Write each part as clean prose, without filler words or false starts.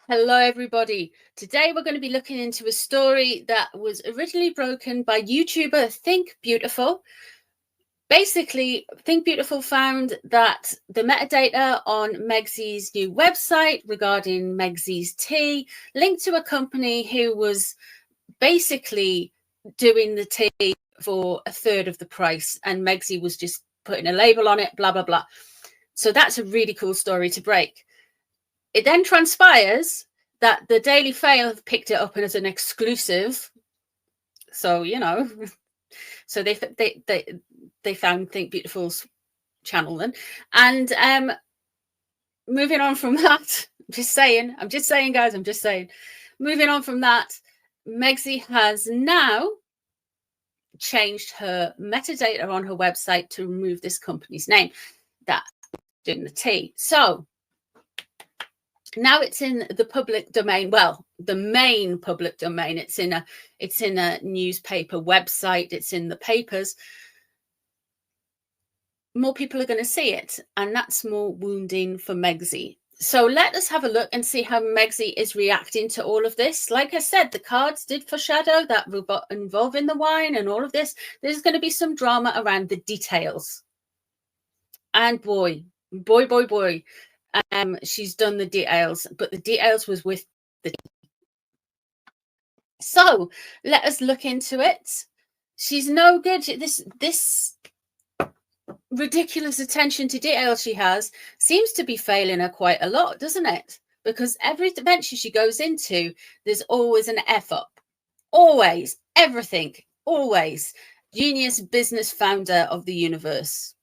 Hello, everybody. Today we're going to be looking into a story that was originally broken by YouTuber Think Beautiful. Basically, Think Beautiful found that the metadata on Megsy's new website regarding Megsy's tea linked to a company who was basically doing the tea for a third of the price, and Megsy was just putting a label on it, blah, blah, blah. So that's a really cool story to break. It then transpires that the Daily Fail have picked it up as an exclusive. So, you know, so they found Think Beautiful's channel then. And moving on from that, I'm just saying, guys, moving on from that, Megsy has now changed her metadata on her website to remove this company's name that's doing the tea. So now it's in the public domain. Well, the main public domain. It's in a newspaper website. It's in the papers. More people are going to see it, and that's more wounding for Megsy. So let us have a look and see how Megsy is reacting to all of this. Like I said, the cards did foreshadow that involving the wine and all of this. There's going to be some drama around the details. And boy, she's done the details, but the details was with the. So let us look into it. She's no good. This ridiculous attention to detail she has seems to be failing her quite a lot, doesn't it? Because every adventure she goes into, there's always an F up. Always, everything, always. Genius business founder of the universe.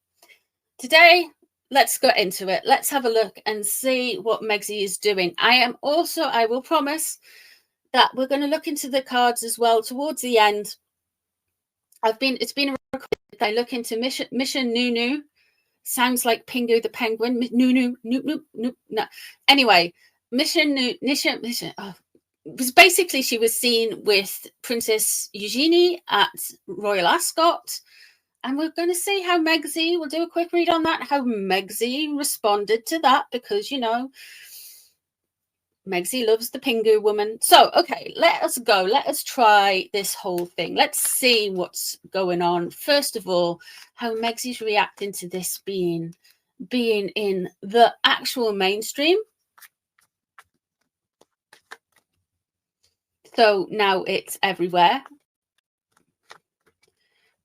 Today, let's go into it. Let's have a look and see what Megsy is doing. I will promise that we're going to look into the cards as well towards the end. It's been recorded. I look into Mission NoNoo. Sounds like Pingu the Penguin. NoNoo. No. Anyway, Mission. Oh, was basically she was seen with Princess Eugenie at Royal Ascot. And we're going to see how Megsy, we'll do a quick read on that, how Megsy responded to that, because, you know, Megsy loves the Pingu woman. So, okay, let us go. Let us try this whole thing. Let's see what's going on. First of all, how Megsy's reacting to this being in the actual mainstream. So now it's everywhere.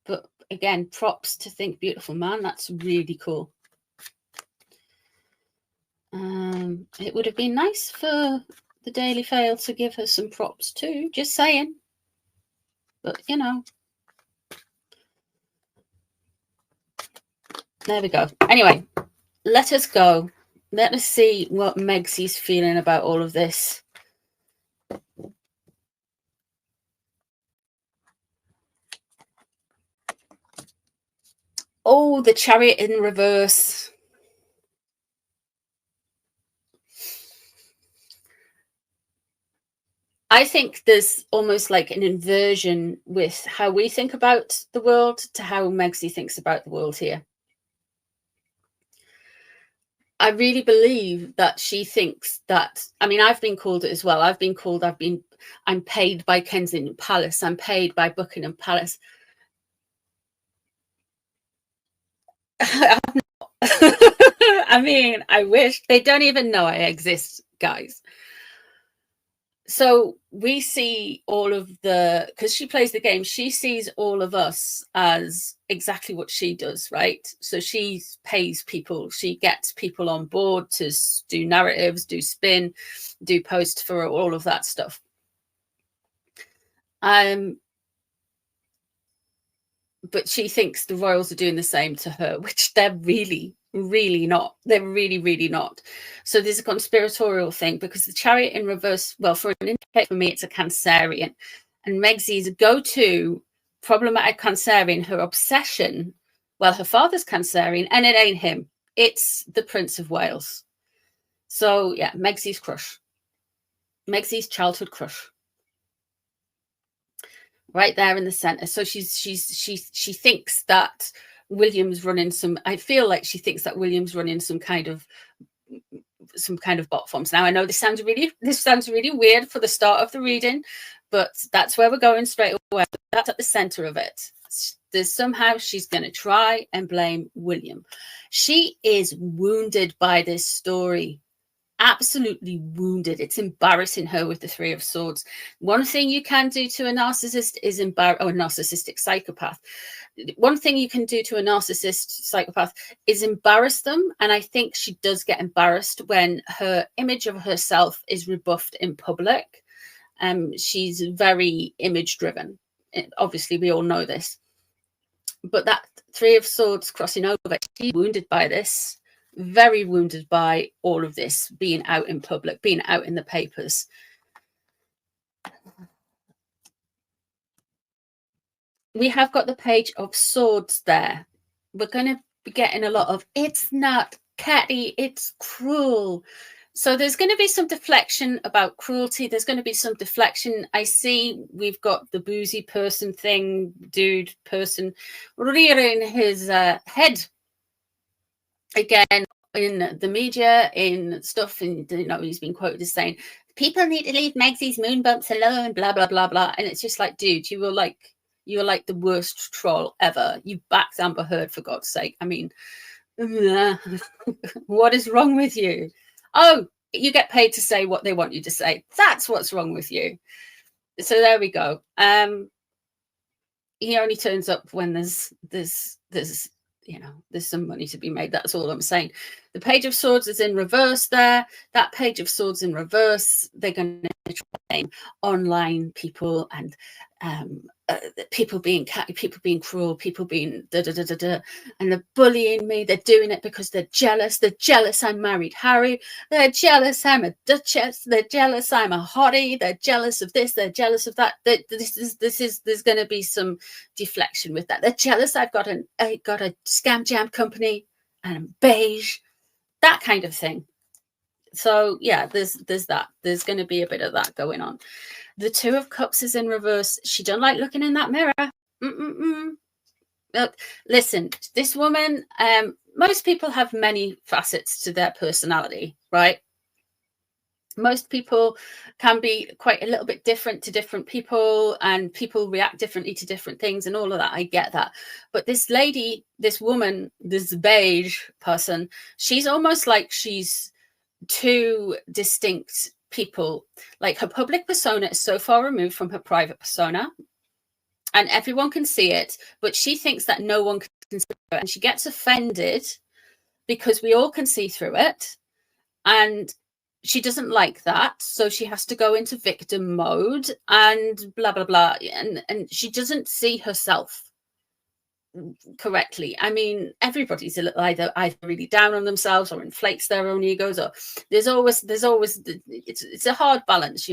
But again, props to Think Beautiful, man. That's really cool. It would have been nice for the Daily Fail to give her some props too, just saying. But, you know. There we go. Anyway, let us go. Let us see what Megsy's feeling about all of this. Oh, the Chariot in reverse. I think there's almost like an inversion with how we think about the world to how Megsy thinks about the world here. I really believe that she thinks that, I mean, I've been called it as well. I'm paid by Kensington Palace. I'm paid by Buckingham Palace. I mean, I wish. They don't even know I exist, guys. So we see all of because she plays the game, she sees all of us as exactly what she does, right? So she pays people, she gets people on board to do narratives, do spin, do post for all of that stuff. But she thinks the royals are doing the same to her, which they're really not. They're really not. So there's a conspiratorial thing, because the Chariot in reverse, well, for an indicator, for me, it's a Cancerian. And Megsy's go-to problematic Cancerian, her obsession, well, her father's Cancerian, and it ain't him. It's the Prince of Wales. So, yeah, Megsy's crush. Megsy's childhood crush. Right there in the center. So she thinks that William's running some, I feel like she thinks that William's running some kind of some kind of bot forms. Now I know this sounds really weird for the start of the reading, but that's where we're going straight away. That's at the center of it. There's somehow she's going to try and blame William. She is wounded by this story. Absolutely wounded. It's embarrassing her with the Three of Swords. One thing you can do to a narcissist is a narcissistic psychopath. One thing you can do to a narcissist psychopath is embarrass them. And I think she does get embarrassed when her image of herself is rebuffed in public. She's very image driven. Obviously, we all know this. But that Three of Swords crossing over, she's wounded by this. Very wounded by all of this, being out in public, being out in the papers. We have got the Page of Swords there. We're going to be getting a lot of, it's not catty, it's cruel. So there's going to be some deflection about cruelty. There's going to be some deflection. I see we've got the boozy person thing, dude person, rearing his head again in the media, in stuff, and he's been quoted as saying people need to leave Megsy's moon bumps alone, blah blah blah blah. And it's just like, dude, you were like the worst troll ever. You backed Amber Heard, for God's sake. I mean, what is wrong with you? Oh, you get paid to say what they want you to say. That's what's wrong with you. So there we go. He only turns up when there's some money to be made. That's all I'm saying. The Page of Swords is in reverse there. That Page of Swords in reverse, they're going to try online people and people being cruel, people being and they're bullying me. They're doing it because they're jealous. They're jealous I married Harry. They're jealous I'm a duchess. They're jealous I'm a hottie. They're jealous of this. They're jealous of that. There's going to be some deflection with that. They're jealous I got a scam jam company and I'm beige, that kind of thing. So yeah, there's that. There's going to be a bit of that going on. The Two of Cups is in reverse. She don't like looking in that mirror. Look, listen, this woman, most people have many facets to their personality, right? Most people can be quite a little bit different to different people, and people react differently to different things and all of that. I get that. But this lady, this woman, this beige person, she's almost like she's two distinct people. Like her public persona is so far removed from her private persona, and everyone can see it, but she thinks that no one can see it, and she gets offended because we all can see through it, and she doesn't like that, so she has to go into victim mode and blah blah blah, and she doesn't see herself correctly. I mean, everybody's either really down on themselves or inflates their own egos, or there's always it's a hard balance,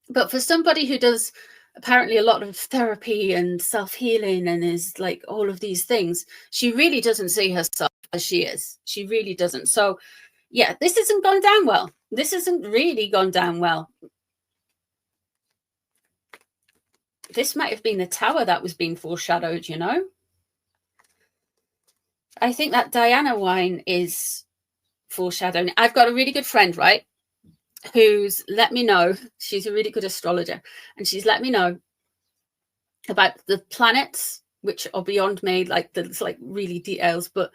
But for somebody who does apparently a lot of therapy and self-healing and is like all of these things, she really doesn't see herself as she is. She really doesn't. So yeah, this hasn't gone down well. This hasn't really gone down well. This might have been the Tower that was being foreshadowed, I think that Diana wine is foreshadowing. I've got a really good friend, right, who's let me know. She's a really good astrologer, and she's let me know about the planets, which are beyond me, like really details. But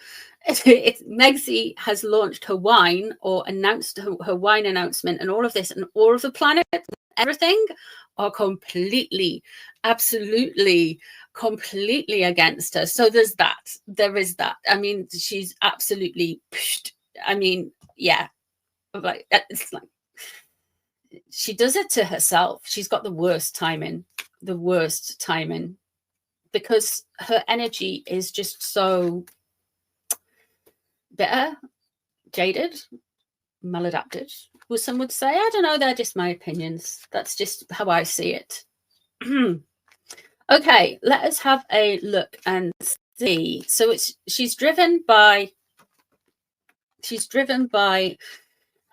Megsy has launched her wine, or announced her wine announcement, and all of this, and all of the planets, everything are completely, absolutely, completely against her. So there is that. I mean, she's absolutely, I mean, yeah, like it's like she does it to herself. She's got the worst timing, because her energy is just so bitter, jaded, maladapted, well, some would say. I don't know, they're just my opinions. That's just how I see it. Okay, let us have a look and see. So she's driven by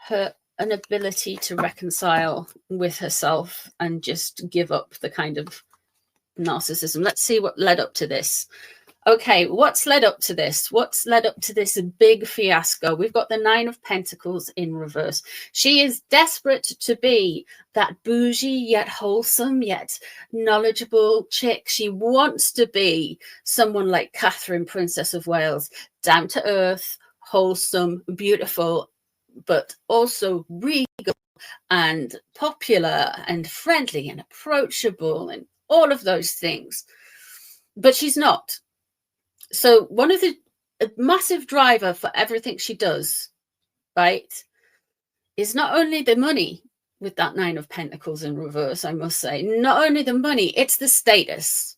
her inability to reconcile with herself and just give up the kind of narcissism. Let's see what led up to this. Okay, what's led up to this? What's led up to this big fiasco? We've got the Nine of Pentacles in reverse. She is desperate to be that bougie yet wholesome yet knowledgeable chick. She wants to be someone like Catherine, Princess of Wales, down to earth, wholesome, beautiful, but also regal and popular and friendly and approachable and all of those things. But she's not. So one of the massive driver for everything she does, right, is not only the money with that Nine of Pentacles in reverse, I must say, not only the money, it's the status.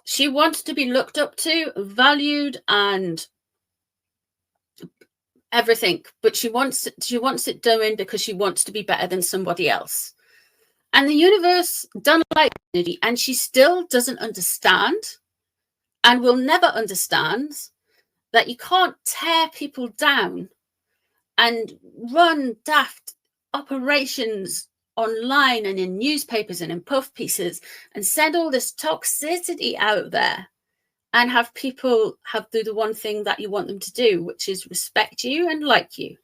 She wants to be looked up to, valued, and everything, but she wants it doing because she wants to be better than somebody else. And the universe don't like energy, and she still doesn't understand and will never understand that you can't tear people down and run daft operations online and in newspapers and in puff pieces and send all this toxicity out there and have people do the one thing that you want them to do, which is respect you and like you.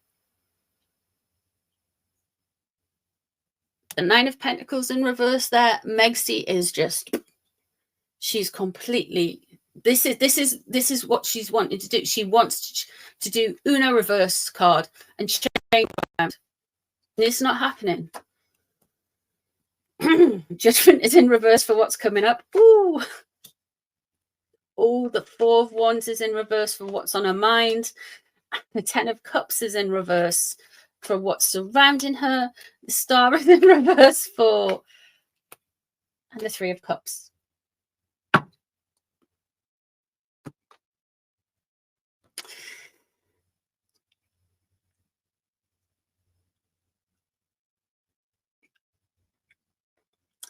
The Nine of Pentacles in reverse there, Megsie is just, she's completely, this is what she's wanting to do. She wants to do Uno reverse card and change around. It's not happening. Judgment is in reverse for what's coming up. Ooh. Oh, the Four of Wands is in reverse for what's on her mind. The Ten of Cups is in reverse for what's surrounding her. The Star is in reverse for, and the Three of Cups.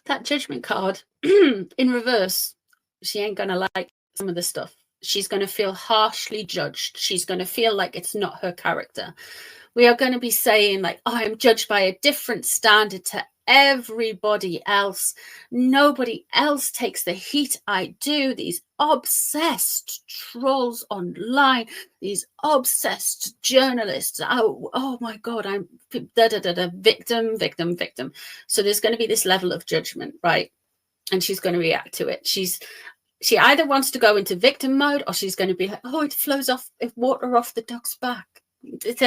That Judgment card in reverse, she ain't going to like some of the stuff. She's going to feel harshly judged. She's going to feel like it's not her character. We are going to be saying like, oh, I'm judged by a different standard to everybody else. Nobody else takes the heat I do. These obsessed trolls online, these obsessed journalists. Oh my God, I'm victim. So there's going to be this level of judgment, right? And she's going to react to it. She either wants to go into victim mode, or she's going to be like, oh, it flows off, if water off the duck's back. It's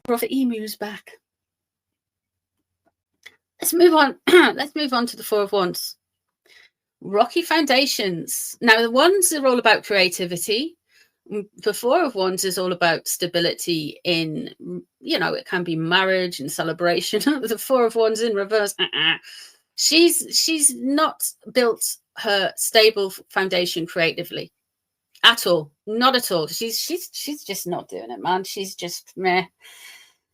off the emu's back. Let's move on. Let's move on to the Four of Wands. Rocky foundations. Now, the Wands are all about creativity. The Four of Wands is all about stability in, it can be marriage and celebration. The Four of Wands in reverse. She's not built her stable foundation creatively at all. Not at all. She's just not doing it, man. She's just meh.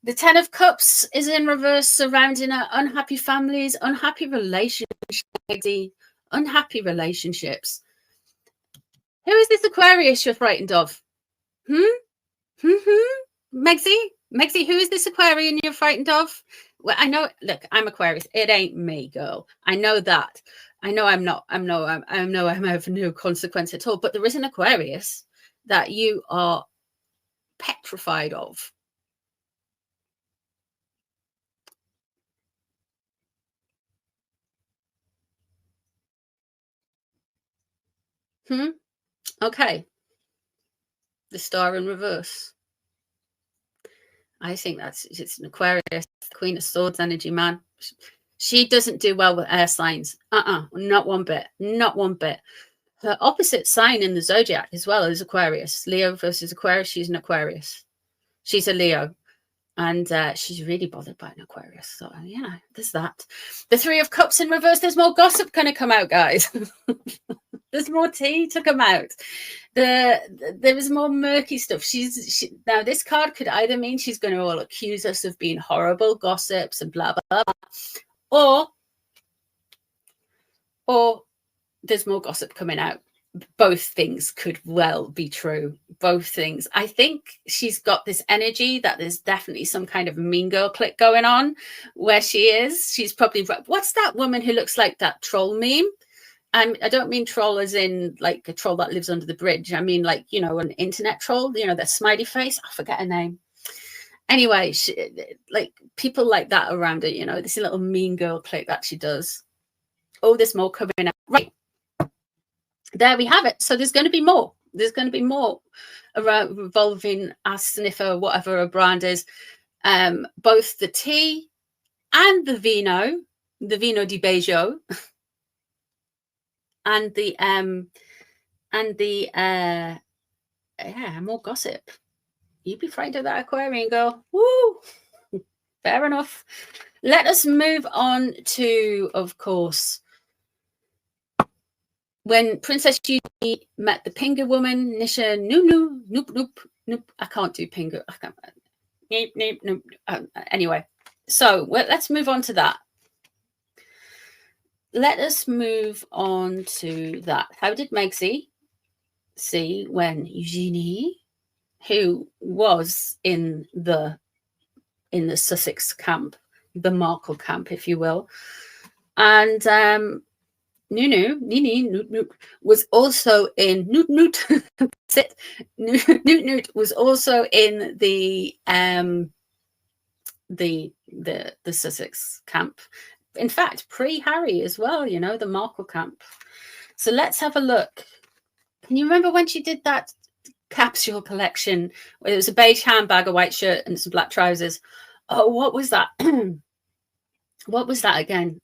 The Ten of Cups is in reverse, surrounding her. Unhappy families, unhappy relationships, unhappy relationships. Who is this Aquarius you're frightened of? Megsie, who is this Aquarian you're frightened of? Well, I know, look, I'm Aquarius. It ain't me, girl. I know that. I know I'm not. I know I'm of no consequence at all. But there is an Aquarius that you are petrified of. Okay. The Star in reverse. I think it's an Aquarius, Queen of Swords energy, man. She doesn't do well with air signs. Not one bit. Not one bit. Her opposite sign in the zodiac as well is Aquarius. Leo versus Aquarius. She's an Aquarius. She's a Leo. And she's really bothered by an Aquarius. So, there's that. The Three of Cups in reverse. There's more gossip going to come out, guys. There's more tea to come out. There is more murky stuff. Now, this card could either mean she's going to all accuse us of being horrible gossips and blah, blah, blah. Or there's more gossip coming out. Both things could well be true. Both things. I think she's got this energy that there's definitely some kind of mean girl clique going on where she is. She's probably, what's that woman who looks like that troll meme? I don't mean troll as in like a troll that lives under the bridge. I mean like, you know, an internet troll, you know, that smiley face. I forget her name. Anyway, like people like that around it, you know, this little mean girl clique that she does. Oh, there's more coming out. Right. There we have it. So there's going to be more. There's going to be more around revolving as sniffer, whatever a brand is. Both the tea and the vino di Bejo, and the yeah, more gossip. You'd be frightened of that Aquarian girl. Woo! Fair enough. Let us move on to, of course, when Princess Eugenie met the Pinga woman, Nisha NoNoo, nope. I can't do Pinga. I can't. Nope. Anyway, so let's move on to that. Let us move on to that. How did Megzy see when Eugenie, who was in the Sussex camp, the Markle camp, if you will, and NoNoo was also in Noot was also in the Sussex camp. In fact, pre-Harry as well, you know, the Markle camp. So let's have a look. Can you remember when she did that capsule collection where it was a beige handbag, a white shirt, and some black trousers? Oh, what was that? What was that again?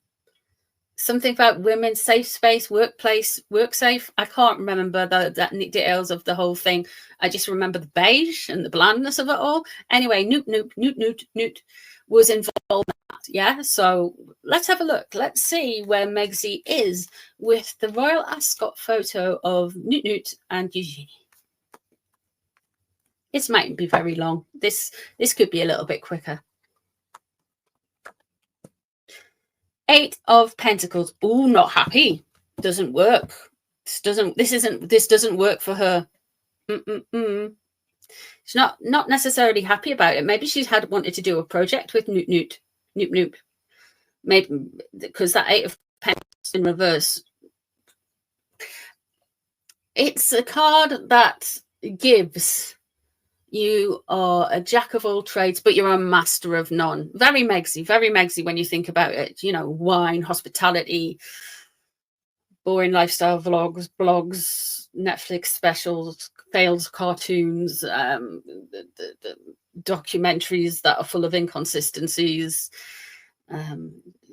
Something about women's safe space, workplace, work safe. I can't remember the details of the whole thing. I just remember the beige and the blandness of it all. Anyway, Noot was involved in that. Yeah, so let's have a look. Let's see where Megzy is with the Royal Ascot photo of Noot and Eugenie. This mightn't be very long. This could be a little bit quicker. 8 of Pentacles. Oh, not happy. Doesn't work. This doesn't work for her. She's not necessarily happy about it. Maybe she's wanted to do a project with Noot. Maybe because that 8 of Pentacles in reverse. It's a card that gives. You are a jack of all trades, but you're a master of none. Very Megzy when you think about it. You know, wine, hospitality, boring lifestyle vlogs, blogs, Netflix specials, failed cartoons, the documentaries that are full of inconsistencies,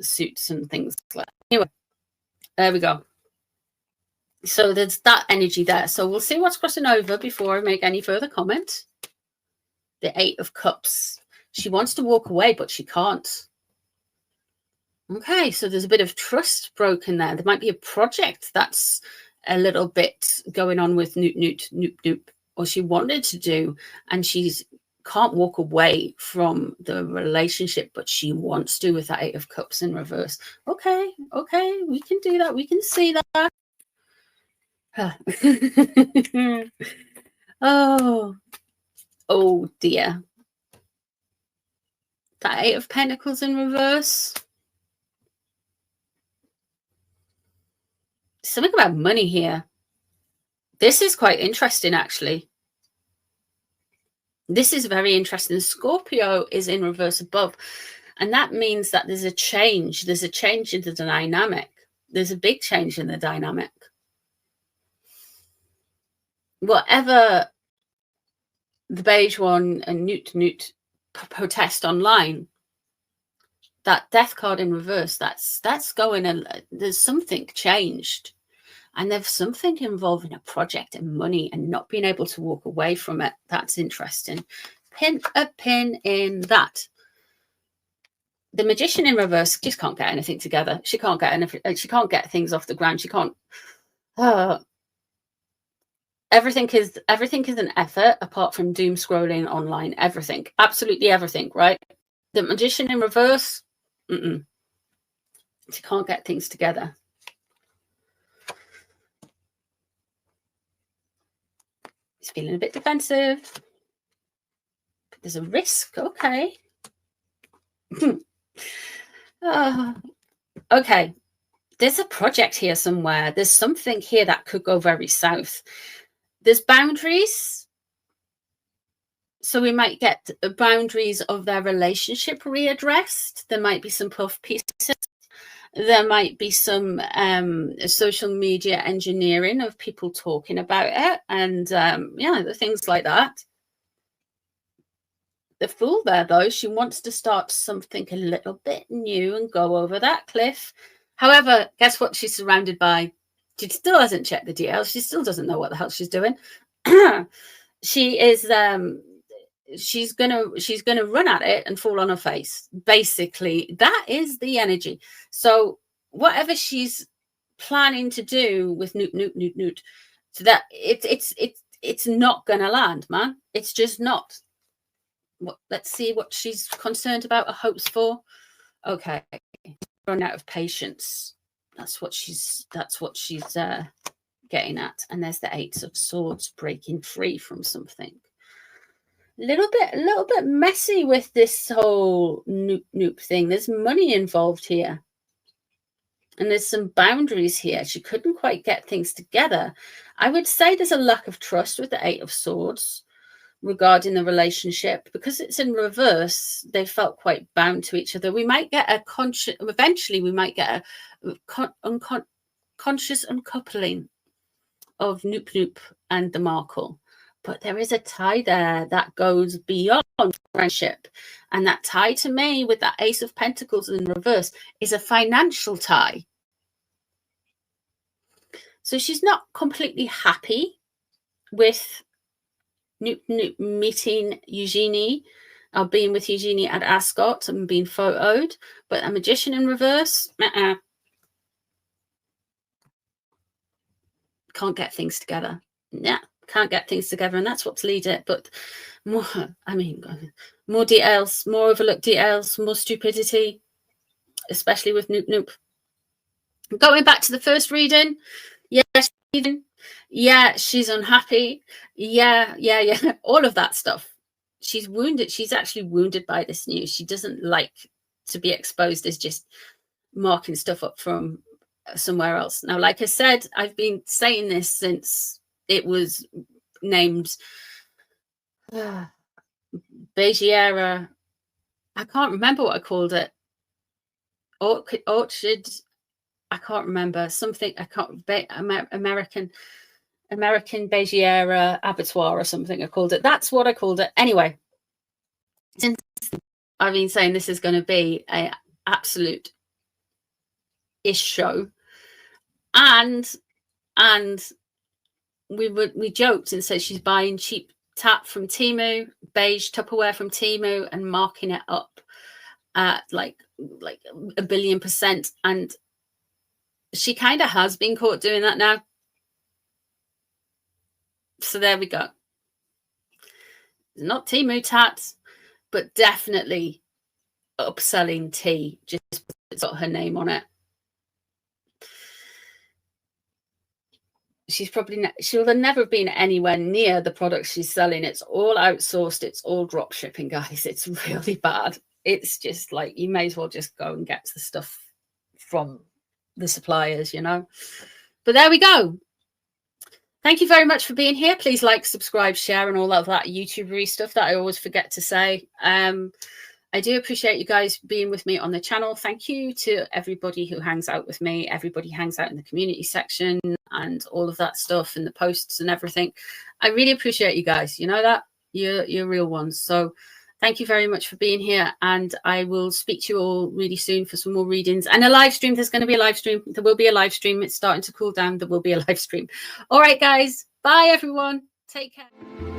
suits and things like that. Anyway, there we go. So there's that energy there. So we'll see what's crossing over before I make any further comment. The 8 of Cups. She wants to walk away, but she can't. Okay, so there's a bit of trust broken there. There might be a project that's a little bit going on with Noot, or she wanted to do, and she's can't walk away from the relationship, but she wants to with that 8 of Cups in reverse. Okay, we can do that. We can see that. Oh dear. That 8 of Pentacles in reverse. Something about money here. This is quite interesting, actually. This is very interesting. Scorpio is in reverse above. And that means that there's a change. There's a change in the dynamic. There's a big change in the dynamic. Whatever the beige one and Noot protest online, that death card in reverse, that's going, and there's something changed, and there's something involving a project and money and not being able to walk away from it. That's interesting. Pin a pin in that. The Magician in reverse just can't get anything together. She can't get anything. She can't get things off the ground. She can't. Everything is an effort apart from doom scrolling online. Everything, absolutely everything, right? The Magician in reverse, she can't get things together. He's feeling a bit defensive. There's a risk, okay. Okay, there's a project here somewhere. There's something here that could go very south. There's boundaries. So we might get the boundaries of their relationship readdressed. There might be some puff pieces. There might be some social media engineering of people talking about it, and yeah, the things like that. The Fool there, though, she wants to start something a little bit new and go over that cliff. However, guess what she's surrounded by? She still hasn't checked the DL. She still doesn't know what the hell she's doing. She is she's gonna run at it and fall on her face. Basically, that is the energy. So whatever she's planning to do with Noot, so that it's not gonna land, man. It's just not. Let's see what she's concerned about or hopes for. Okay, run out of patience. That's what she's getting at. And there's the Eight of Swords, breaking free from something. A little bit messy with this whole Noop thing. There's money involved here, and there's some boundaries here. She couldn't quite get things together. I would say there's a lack of trust with the Eight of Swords regarding the relationship, because it's in reverse. They felt quite bound to each other. We might get a eventually we might get a conscious uncoupling of Noop and the Markle. But there is a tie there that goes beyond friendship. And that tie, to me, with that Ace of Pentacles in reverse, is a financial tie. So she's not completely happy with Noop meeting Eugenie, or being with Eugenie at Ascot and being photoed. But a Magician in reverse, can't get things together. Yeah. Can't get things together, and that's what's lead it. But more, I mean, more details, more overlooked details, more stupidity, especially with Noop. Going back to the first reading, yeah, she's unhappy, yeah, all of that stuff. She's wounded. She's actually wounded by this news. She doesn't like to be exposed as just marking stuff up from somewhere else. Now, like I said, I've been saying this since it was named Begiera. I can't remember what I called it. Orchard. I can't remember something. I can't. American Begiera Abattoir or something. I called it. That's what I called it. Anyway, since I've been saying this is going to be an absolute ish show, and we joked and said she's buying cheap tap from Temu, beige Tupperware from Temu, and marking it up at like 1 billion%. And she kind of has been caught doing that now. So there we go. Not Temu tats, but definitely upselling tea. Just it's got her name on it. She'll have never been anywhere near the products she's selling. It's all outsourced. It's all drop shipping, guys. It's really bad. It's just like, you may as well just go and get the stuff from the suppliers, you know. But there we go. Thank you very much for being here. Please like, subscribe, share, and all of that YouTubery stuff that I always forget to say. I do appreciate you guys being with me on the channel. Thank you to everybody who hangs out with me. Everybody hangs out in the community section and all of that stuff, and the posts and everything. I really appreciate you guys. You know that? You're real ones. So thank you very much for being here. And I will speak to you all really soon for some more readings and a live stream. There's going to be a live stream. There will be a live stream. It's starting to cool down. There will be a live stream. All right, guys. Bye, everyone. Take care.